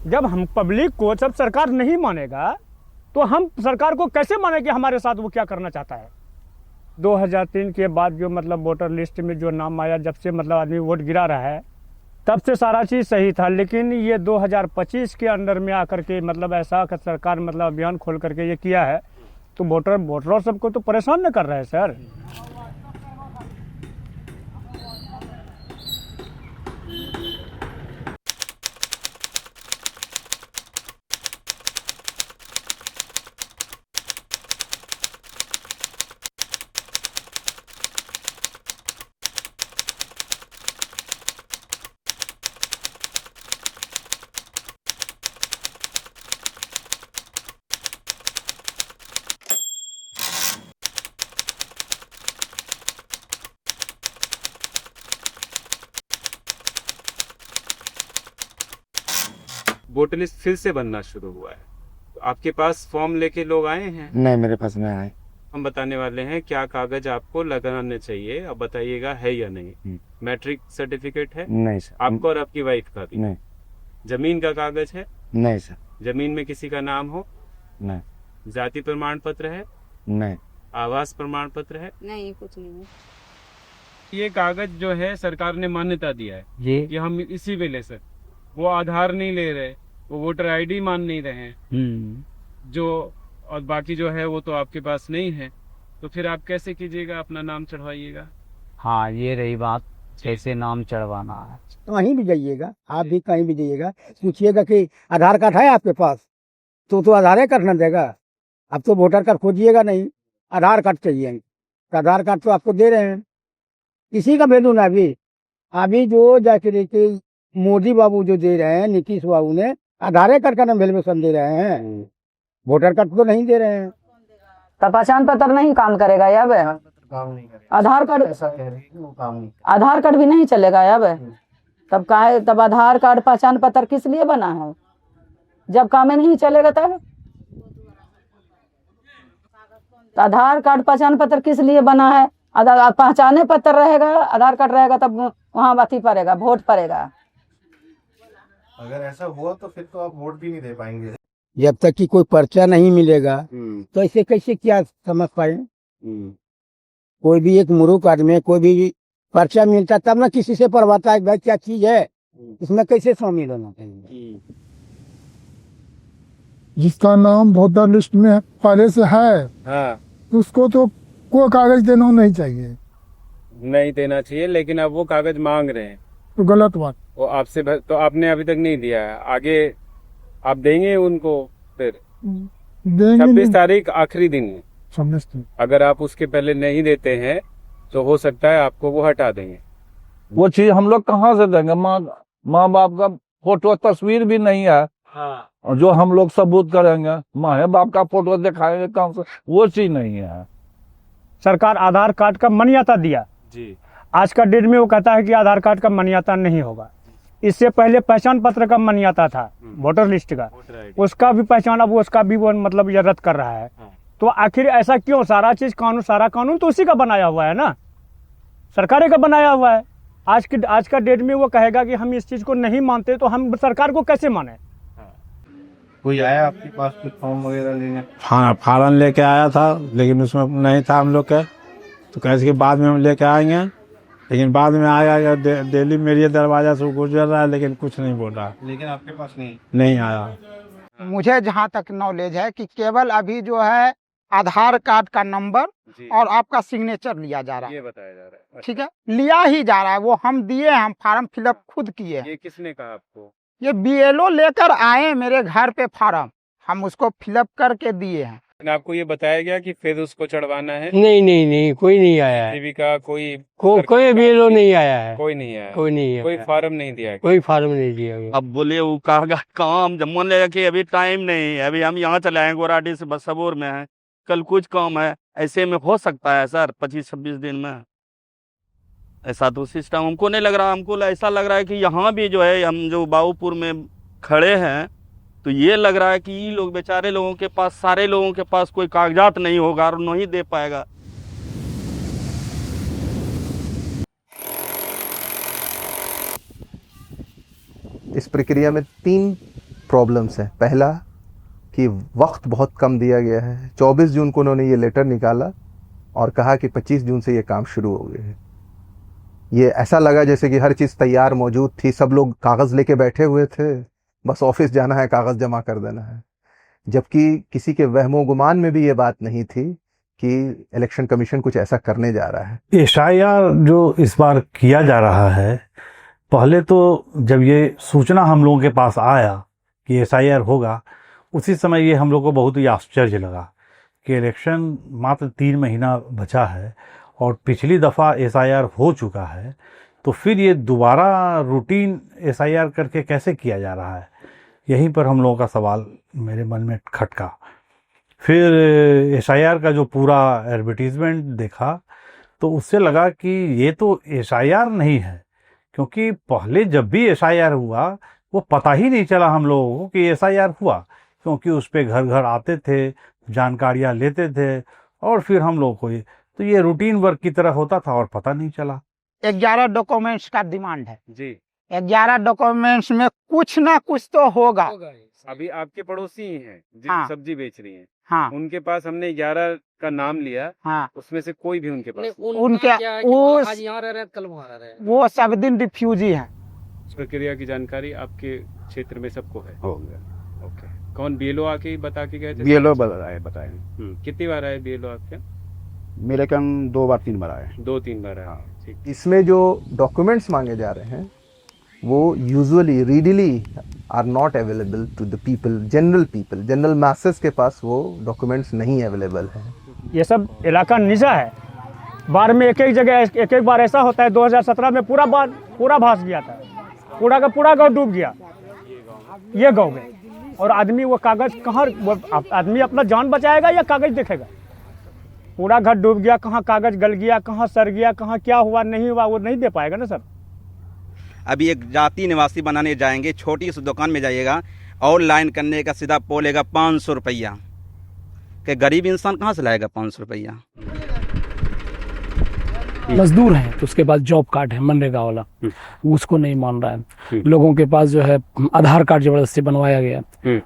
जब हम पब्लिक को, जब सरकार नहीं मानेगा तो हम सरकार को कैसे माने कि हमारे साथ वो क्या करना चाहता है। 2003 के बाद जो मतलब वोटर लिस्ट में जो नाम आया, जब से मतलब आदमी वोट गिरा रहा है, तब से सारा चीज़ सही था। लेकिन ये 2025 के अंदर में आकर के मतलब ऐसा सरकार मतलब अभियान खोल करके ये किया है, तो वोटरों सबको तो परेशान न कर रहे हैं सर। वोटर लिस्ट फिर से बनना शुरू हुआ है, तो आपके पास फॉर्म लेके लोग आए हैं? नहीं, मेरे पास नहीं आए। हम बताने वाले हैं क्या कागज आपको लगाने चाहिए, अब बताइएगा है या नहीं। मैट्रिक सर्टिफिकेट है? नहीं सर। आपको और आपकी वाइफ का भी? नहीं। जमीन का कागज है? नहीं सर। जमीन में किसी का नाम हो? नहीं। जाति प्रमाण पत्र है? नहीं। आवास प्रमाण पत्र है? नहीं, कुछ नहीं है। ये कागज जो है सरकार ने मान्यता दिया है जी। कि हम इसी पे ले सकते। वो आधार नहीं ले रहे, वो वोटर आईडी मान नहीं रहे हैं, जो और बाकी जो है वो तो आपके पास नहीं है, तो फिर आप कैसे कीजिएगा, अपना नाम चढ़वाइएगा? हाँ, ये रही बात, कैसे नाम चढ़वाना है। कहीं भी जाइएगा, आप भी कहीं भी जाइएगा, पूछिएगा कि आधार कार्ड है आपके पास, तो आधार कार्ड न देगा। अब तो वोटर कार्ड खोजिएगा नहीं, आधार कार्ड चाहिए। तो आधार कार्ड तो आपको दे रहे हैं, इसी का वैल्यू ना। अभी जो जाके के मोदी बाबू जो दे रहे हैं, नीतीश बाबू ने आधार कार्ड का नाम वैल्यूएशन दे रहे हैं, वोटर कार्ड तो नहीं दे रहे हैं। तो पहचान पत्र नहीं काम करेगा अब? काम नहीं करेगा। आधार कार्ड, ऐसा कह रही है, वो काम नहीं। आधार कार्ड भी नहीं चलेगा अब? तब काहे, तब आधार कार्ड पहचान पत्र किस लिए बना है जब काम ही नहीं चलेगा? तब तो आधार कार्ड पहचान पत्र किस लिए बना है? आधार पहचाने पत्र रहेगा, आधार कार्ड रहेगा, तब वहाँ बाती पड़ेगा, वोट पड़ेगा। अगर ऐसा हुआ तो फिर तो आप वोट भी नहीं दे पाएंगे। जब तक कि कोई पर्चा नहीं मिलेगा तो ऐसे कैसे क्या समझ पाए। कोई भी एक मूर्ख आदमी, कोई भी पर्चा मिलता तब ना किसी से परवाता है भाई क्या चीज है, इसमें कैसे शामिल होना चाहिए। जिसका नाम वोटर लिस्ट में पहले से है, हाँ, उसको तो कोई कागज देना नहीं चाहिए। नहीं देना चाहिए, लेकिन अब वो कागज मांग रहे हैं, तो गलत बात। वो आपसे तो आपने अभी तक नहीं दिया है, आगे आप देंगे उनको? फिर देंगे 26 नहीं, तारीख आखिरी दिन है, समझते हैं। अगर आप उसके पहले नहीं देते हैं तो हो सकता है आपको वो हटा देंगे। वो चीज हम लोग कहाँ से देंगे? माँ बाप का फोटो तस्वीर भी नहीं है। हाँ। और जो हम लोग सबूत करेंगे, माँ बाप का फोटो दिखाएंगे कहाँ से? वो चीज नहीं है। सरकार आधार कार्ड का मान्यता दिया जी। आज का डेट में वो कहता है कि आधार कार्ड का मान्यता नहीं होगा। इससे पहले पहचान पत्र का मान्यता था, वोटर लिस्ट का, उसका भी पहचान अब उसका भी वो मतलब ये रद्द कर रहा है। तो आखिर ऐसा क्यों? सारा चीज सारा कानून तो उसी का बनाया हुआ है ना, सरकार का बनाया हुआ है। आज का डेट में वो कहेगा कि हम इस चीज को नहीं मानते, तो हम सरकार को कैसे माने। कोई आया आपके पास कुछ फॉर्म वगैरह लेने? हाँ, फार्म लेके आया था, लेकिन उसमें नहीं था हम लोग के, तो कैसे कि बाद में हम लेके आएंगे। लेकिन बाद में आया, डेली मेरे दरवाजा से गुजर रहा है, लेकिन कुछ नहीं बोल रहा। लेकिन आपके पास नहीं आया। मुझे जहाँ तक नॉलेज है कि केवल अभी जो है आधार कार्ड का नंबर और आपका सिग्नेचर लिया जा रहा है, ये बताया जा रहा है। ठीक है, लिया ही जा रहा है। वो हम दिए, हम फार्म फिलअप खुद किए हैं। ये किसने कहा आपको? ये बीएलओ लेकर आए मेरे घर पे फार्म, हम उसको फिलअप करके दिए हैं। आपको ये बताया गया कि फिर उसको चढ़वाना है? नहीं, कोई नहीं आया है। टीवी का कोई कोई भी लोग नहीं आया है। कोई नहीं आया, कोई नहीं है, कोई फार्म नहीं दिया है? कोई फार्म नहीं दिया। अब बोले वो कहा काम जब मन लगा कि अभी टाइम नहीं है, अभी हम यहाँ चले आए गोराडी से बसबोर में है, कल कुछ काम है, ऐसे में हो सकता है सर 25-26 दिन में। ऐसा तो सिस्टम हमको नहीं लग रहा। हमको ऐसा लग रहा है कि यहाँ भी जो है, हम जो बाबूपुर में खड़े हैं, तो ये लग रहा है कि ये लोग बेचारे लोगों के पास, सारे लोगों के पास कोई कागजात नहीं होगा और नहीं दे पाएगा। इस प्रक्रिया में 3 प्रॉब्लम्स हैं। पहला कि वक्त बहुत कम दिया गया है। 24 जून को उन्होंने ये लेटर निकाला और कहा कि 25 जून से ये काम शुरू हो गए हैं। ये ऐसा लगा जैसे कि हर चीज़ तैयार मौजूद थी, सब लोग कागज़ लेके बैठे हुए थे, बस ऑफिस जाना है, कागज़ जमा कर देना है। जबकि किसी के वहमो गुमान में भी ये बात नहीं थी कि इलेक्शन कमीशन कुछ ऐसा करने जा रहा है। एसआईआर जो इस बार किया जा रहा है, पहले तो जब ये सूचना हम लोगों के पास आया कि एसआईआर होगा, उसी समय ये हम लोग को बहुत ही आश्चर्य लगा कि इलेक्शन मात्र 3 महीना बचा है और पिछली दफ़ा एसआईआर हो चुका है, तो फिर ये दोबारा रूटीन एसआईआर करके कैसे किया जा रहा है। यहीं पर हम लोगों का सवाल मेरे मन में खटका। फिर एसआईआर का जो पूरा एडवर्टीजमेंट देखा तो उससे लगा कि ये तो एसआईआर नहीं है, क्योंकि पहले जब भी एसआईआर हुआ वो पता ही नहीं चला हम लोगों को कि एसआईआर हुआ, क्योंकि उस पर घर घर आते थे, जानकारियाँ लेते थे और फिर हम लोग को तो ये रूटीन वर्क की तरह होता था और पता नहीं चला। 11 डॉक्यूमेंट्स का डिमांड है जी। 11 डॉक्यूमेंट्स में कुछ ना कुछ तो होगा। अभी आपके पड़ोसी ही हैं जो हाँ। सब्जी बेच रही हैं, हाँ उनके पास हमने 11 का नाम लिया, हाँ, उसमें से कोई भी उनके पास उनके वो सब दिन रिफ्यूजी हैं। इस प्रक्रिया की जानकारी आपके क्षेत्र में सबको है? हो गया। ओके। कौन बीएलओ आके ही बता के गए थे? बीएलओ बताए। कितनी बार आए बीएलओ आपके? मेरे कन 2 बार 3 बार आए। 2-3 बार आए। ठीक। इसमें जो डॉक्यूमेंट्स मांगे जा रहे हैं वो usually readily are not available to the people, general masses के पास वो डॉक्यूमेंट्स नहीं अवेलेबल हैं। ये सब इलाका निजा है। बाढ़ में एक एक जगह एक एक बार ऐसा होता है। 2017 में पूरा भास गया था, पूरा का पूरा गाँव डूब गया, ये गाँव में। और आदमी वो कागज़ कहाँ, वो आदमी अपना जान बचाएगा या कागज़ देखेगा? पूरा घर डूब गया, कहाँ कागज़ गल गया, कहाँ सर गया, कहाँ क्या हुआ नहीं हुआ, वो नहीं दे पाएगा ना सर। अभी एक जाति निवासी बनाने जाएंगे, छोटी सी दुकान में जाइएगा, ऑनलाइन करने का सीधा बोलेगा 500 रुपया। कि गरीब इंसान कहाँ से लाएगा 500 रुपया? मजदूर हैं तो उसके पास जॉब कार्ड है मनरेगा वाला, उसको नहीं मान रहा है। लोगों के पास जो है आधार कार्ड जबरदस्ती बनवाया गया,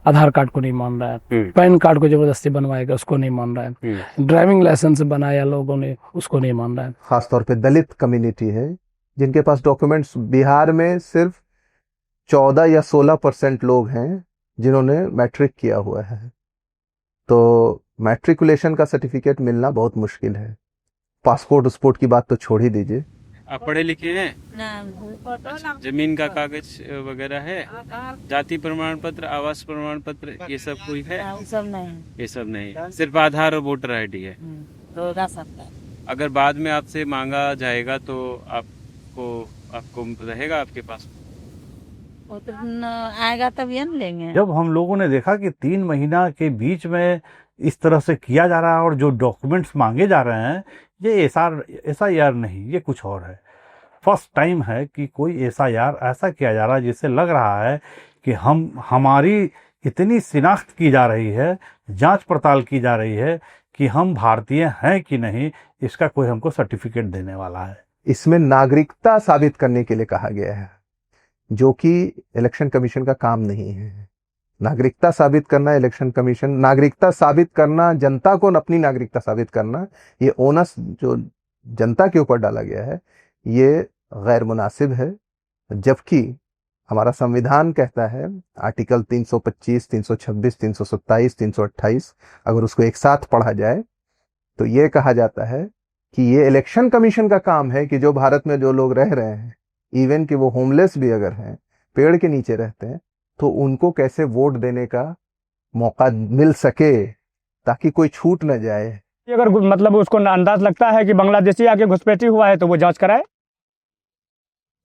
आधार कार्ड को नहीं मान रहा है। पैन कार्ड को जबरदस्ती बनवाया गया, उसको नहीं मान रहा है। ड्राइविंग लाइसेंस बनाया लोगों ने, उसको नहीं मान रहा है। खासतौर पे दलित कम्युनिटी है जिनके पास डॉक्यूमेंट्स, बिहार में सिर्फ 14 या 16% लोग हैं जिन्होंने मैट्रिक किया हुआ है। तो मैट्रिकुलेशन का सर्टिफिकेट मिलना बहुत मुश्किल है। पासपोर्ट उस्पोर्ट की बात तो छोड़ ही दीजिए। आप पढ़े लिखे हैं? जमीन का कागज वगैरह है? जाति प्रमाण पत्र, आवास प्रमाण पत्र, ये सब कोई है? ये सब नहीं, सिर्फ आधार और वोटर आईडी है। अगर बाद में आपसे मांगा जाएगा तो आपको रहेगा आपके पास? आएगा तब ये लेंगे। जब हम लोगों ने देखा कि 3 महीना के बीच में इस तरह से किया जा रहा है और जो डॉक्यूमेंट्स मांगे जा रहे हैं ये एसआईआर नहीं, ये कुछ और है। फर्स्ट टाइम है कि कोई एसआईआर ऐसा किया जा रहा है जिससे लग रहा है कि हमारी इतनी शिनाख्त की जा रही है, जांच पड़ताल की जा रही है कि हम भारतीय हैं कि नहीं, इसका कोई हमको सर्टिफिकेट देने वाला है। इसमें नागरिकता साबित करने के लिए कहा गया है, जो कि इलेक्शन कमीशन का काम नहीं है। नागरिकता साबित करना इलेक्शन कमीशन, नागरिकता साबित करना, जनता को अपनी नागरिकता साबित करना, ये ओनस जो जनता के ऊपर डाला गया है ये गैर मुनासिब है। जबकि हमारा संविधान कहता है, आर्टिकल 325, 326, 327, 328, अगर उसको एक साथ पढ़ा जाए तो ये कहा जाता है कि ये इलेक्शन कमीशन का काम है कि जो भारत में जो लोग रह रहे हैं, इवन कि वो होमलेस भी अगर हैं, पेड़ के नीचे रहते हैं, तो उनको कैसे वोट देने का मौका मिल सके ताकि कोई छूट न जाए। अगर मतलब उसको अंदाज लगता है कि बांग्लादेशी आके घुसपैठी हुआ है तो वो जांच कराए,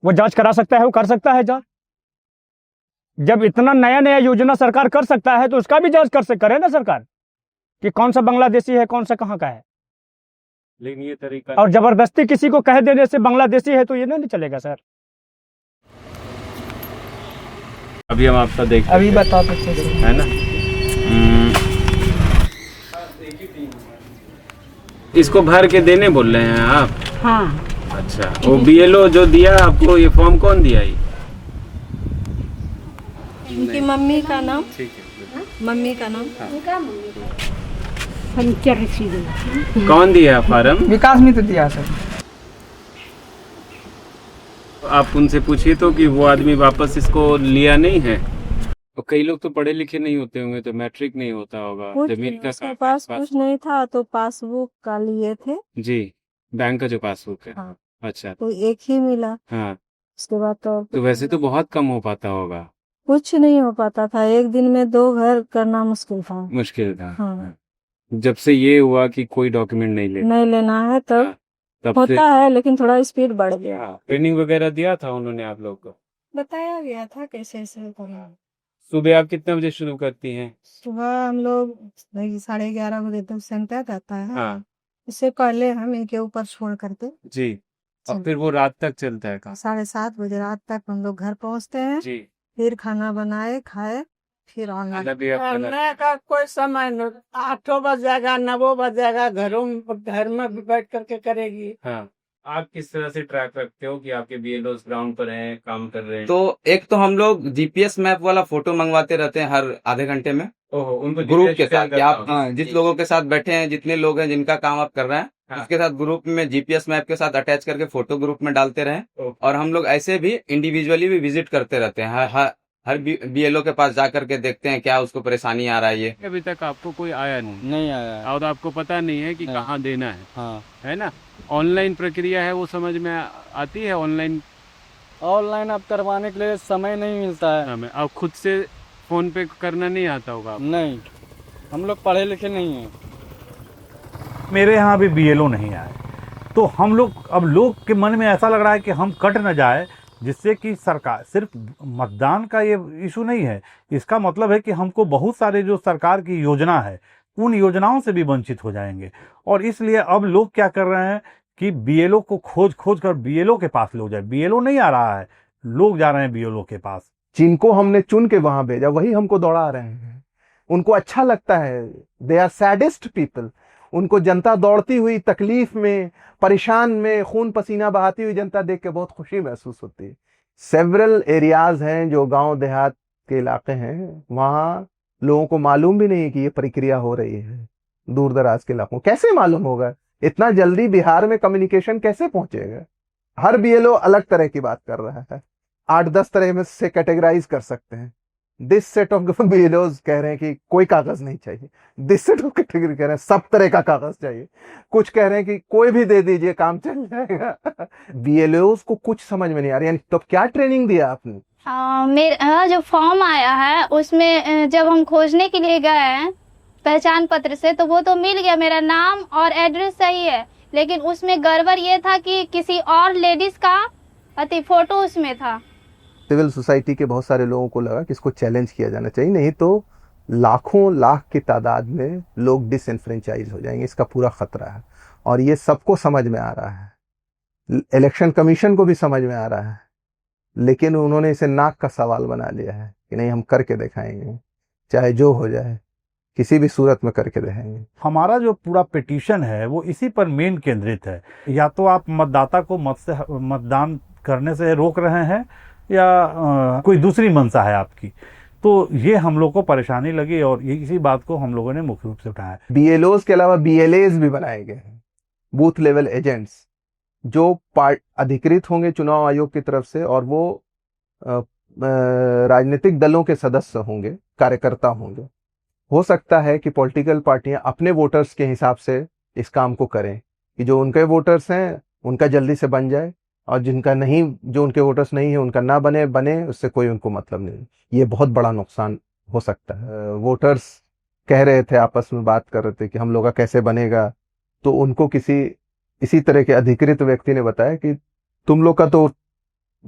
वो जांच करा सकता है, वो कर सकता है जांच। जब इतना नया योजना सरकार कर सकता है तो उसका भी जांच करे ना सरकार कि कौन सा बांग्लादेशी है, कौन सा कहाँ का है। लेकिन ये तरीका और जबरदस्ती किसी को कह देने से बांग्लादेशी है तो ये नहीं चलेगा सर। अभी हम आपका देख अभी बता सकते है ना। इसको भर के देने बोल रहे हैं आप? हाँ। अच्छा, वो बीएलओ जो दिया आपको, ये फॉर्म कौन दिया? इनकी मम्मी का नाम, ठीक है। मम्मी का नाम कौन दिया फार्म? विकास मित्र दिया सर। आप उनसे पूछिए तो कि वो आदमी वापस इसको लिया नहीं है। तो कई लोग तो पढ़े लिखे नहीं होते होंगे, तो मैट्रिक नहीं होता होगा, जमीन का उसके पास कुछ नहीं था तो पासबुक का लिए थे जी, बैंक का जो पासबुक है। हाँ। अच्छा, तो एक ही मिला। हाँ। उसके बाद तो वैसे तो बहुत कम हो पाता होगा। कुछ नहीं हो पाता था, एक दिन में 2 घर करना मुश्किल था। मुश्किल था। हाँ। जब से ये हुआ कि कोई डॉक्यूमेंट नहीं लेना है तब तब होता है, लेकिन थोड़ा स्पीड बढ़ गया। ट्रेनिंग वगैरह दिया था उन्होंने आप लोग को? बताया गया था कैसे ऐसे करना। सुबह आप कितने बजे शुरू करती हैं? सुबह हम लोग 11:30 बजे तक सेंटर रहता है। हाँ। इससे पहले हम इनके ऊपर छोड़ करके जी, और फिर वो रात तक चलता है काम? 7:30 बजे रात तक हम लोग घर पहुंचते हैं। जी। फिर खाना बनाए खाए फिर ऑनलाइन। करने का कोई समय नहीं, 8 बजेगा 9 बजेगा, घर में बैठ करके करेगी। हाँ। आप किस तरह से ट्रैक रखते हो कि आपके बीएलओस ग्राउंड पर हैं, काम कर रहे हैं? तो एक तो हम लोग जीपीएस मैप वाला फोटो मंगवाते रहते हैं हर आधे घंटे में ओहो, उनको ग्रुप GPS के साथ कि आप करता जिस लोगों के साथ बैठे हैं, जितने लोग हैं जिनका काम आप कर रहे हैं, हाँ। उसके साथ ग्रुप में जीपीएस मैप के साथ अटैच करके फोटो ग्रुप में डालते रहे। और हम लोग ऐसे भी इंडिविजुअली भी विजिट करते रहते हैं, हर बीएलओ के पास जा करके देखते हैं क्या उसको परेशानी आ रहा है। ये अभी तक आपको कोई आया नहीं आया। और आपको पता नहीं है कि नहीं। कहाँ देना है, हाँ, है ना? ऑनलाइन प्रक्रिया है वो समझ में आती है? ऑनलाइन अब करवाने के लिए समय नहीं मिलता है। हमें अब खुद से फोन पे करना नहीं आता होगा आपको? नहीं, हम लोग पढ़े लिखे नहीं हैं। मेरे यहाँ भी बीएलओ नहीं आए, तो हम लोग अब लोग के मन में ऐसा लग रहा है कि हम कट न जाए, जिससे कि सरकार सिर्फ मतदान का ये इशू नहीं है, इसका मतलब है कि हमको बहुत सारे जो सरकार की योजना है उन योजनाओं से भी वंचित हो जाएंगे। और इसलिए अब लोग क्या कर रहे हैं कि बीएलओ को खोज कर बीएलओ के पास लोग जाए। बीएलओ नहीं आ रहा है, लोग जा रहे हैं बीएलओ के पास। जिनको हमने चुन के वहां भेजा वही हमको दौड़ा रहे हैं। उनको अच्छा लगता है, दे आर सैडेस्ट पीपल। उनको जनता दौड़ती हुई, तकलीफ में, परेशान में, खून पसीना बहाती हुई जनता देख के बहुत खुशी महसूस होती है। सेवरल एरियाज हैं जो गांव देहात के इलाके हैं, वहां लोगों को मालूम भी नहीं कि ये प्रक्रिया हो रही है। दूर दराज के इलाकों कैसे मालूम होगा? इतना जल्दी बिहार में कम्युनिकेशन कैसे पहुंचेगा? हर बीएलओ अलग तरह की बात कर रहा है, 8-10 तरह में से कैटेगराइज कर सकते हैं। दिस सेट ऑफ बीएलओज कह रहे हैं कि कोई कागज नहीं चाहिए, दिस सेट ऑफ कैटेगरी कह रहे हैं सब तरह का कागज चाहिए, कुछ कह रहे हैं कि कोई भी दे दीजिए काम चल जाएगा। बीएलओज को कुछ समझ में नहीं आ रही। यानी तो क्या ट्रेनिंग दिया आपने? मेरा जो फॉर्म आया है उसमें जब हम खोजने के लिए गए हैं पहचान पत्र से, तो वो तो मिल गया, मेरा नाम और एड्रेस सही है, लेकिन उसमें गड़बड़ ये था कि किसी और लेडीज का फोटो उसमें था। सिविल सोसाइटी के बहुत सारे लोगों को लगा कि इसको चैलेंज किया जाना चाहिए, नहीं तो लाखों लाख की तादाद में लोग डिसएनफ्रेंचाइज हो जाएंगे। इसका पूरा खतरा है और ये सबको समझ में आ रहा है, इलेक्शन कमीशन को भी समझ में आ रहा है, लेकिन उन्होंने इसे नाक का सवाल बना लिया है कि नहीं हम करके दिखाएंगे, चाहे जो हो जाए, किसी भी सूरत में करके दिखाएंगे। हमारा जो पूरा पिटीशन है वो इसी पर मेन केंद्रित है। या तो आप मतदाता को मतदान करने से रोक रहे हैं या कोई दूसरी मंशा है आपकी, तो ये हम लोग को परेशानी लगी और ये इसी बात को हम लोगों ने मुख्य रूप से उठाया। बीएलओज के अलावा बीएलएज भी बनाए गए हैं, बूथ लेवल एजेंट्स, जो अधिकृत होंगे चुनाव आयोग की तरफ से, और वो राजनीतिक दलों के सदस्य होंगे, कार्यकर्ता होंगे। हो सकता है कि पॉलिटिकल पार्टियां अपने वोटर्स के हिसाब से इस काम को करें कि जो उनके वोटर्स हैं उनका जल्दी से बन जाए, और जिनका नहीं, जो उनके वोटर्स नहीं है उनका ना बने, उससे कोई उनको मतलब नहीं। ये बहुत बड़ा नुकसान हो सकता है। वोटर्स कह रहे थे, आपस में बात कर रहे थे कि हम लोग का कैसे बनेगा, तो उनको इसी तरह के अधिकृत व्यक्ति ने बताया कि तुम लोग का तो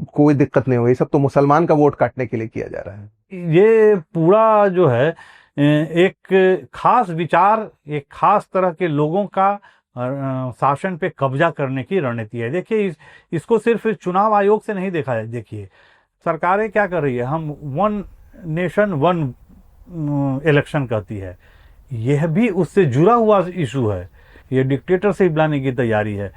कोई दिक्कत नहीं होगी, सब तो मुसलमान का वोट काटने के लिए किया जा रहा है। ये पूरा जो है एक खास विचार, एक खास तरह के लोगों का शासन पे कब्जा करने की रणनीति है। देखिए इसको सिर्फ चुनाव आयोग से नहीं देखा है। देखिए सरकारें क्या कर रही है, हम 1 नेशन 1 इलेक्शन कहती है, यह भी उससे जुड़ा हुआ इशू है। ये डिक्टेटरशिप लाने की तैयारी है।